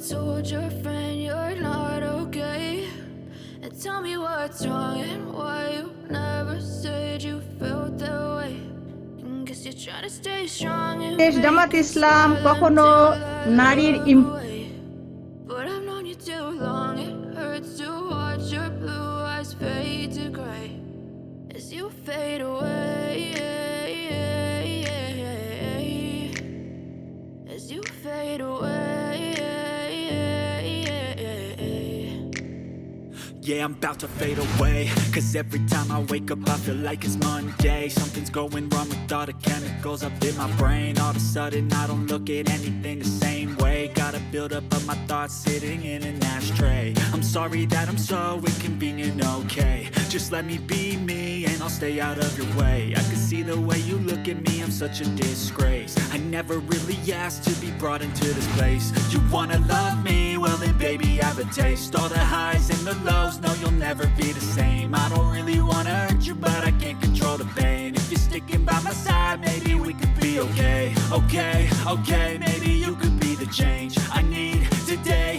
told your friend you're not okay? And tell me what's wrong and why you never said you felt that way. And guess you're trying to stay strong and দেশ জামাত fake it Islam silent কখনো till I নারীর look away. But I've known you too long, it hurts to watch your blue eyes fade to gray as you fade away, as you fade away. Yeah, I'm about to fade away, 'cause every time I wake up I feel like it's Monday. Something's going wrong with all the chemicals up in my brain. All of a sudden I don't look at anything the same way. Gotta build up of my thoughts sitting in an ashtray. I'm sorry that I'm so inconvenient, okay? Just let me be me and I'll stay out of your way. I can see the way you look at me, I'm such a disgrace. I never really asked to be brought into this place. You wanna love me? Well then baby have a taste. All the highs and the lows, no you'll never be the same. I don't really wanna hurt you but I can't control the pain. If you're sticking by my side, maybe we could be okay. Okay, maybe you could be the change I need today.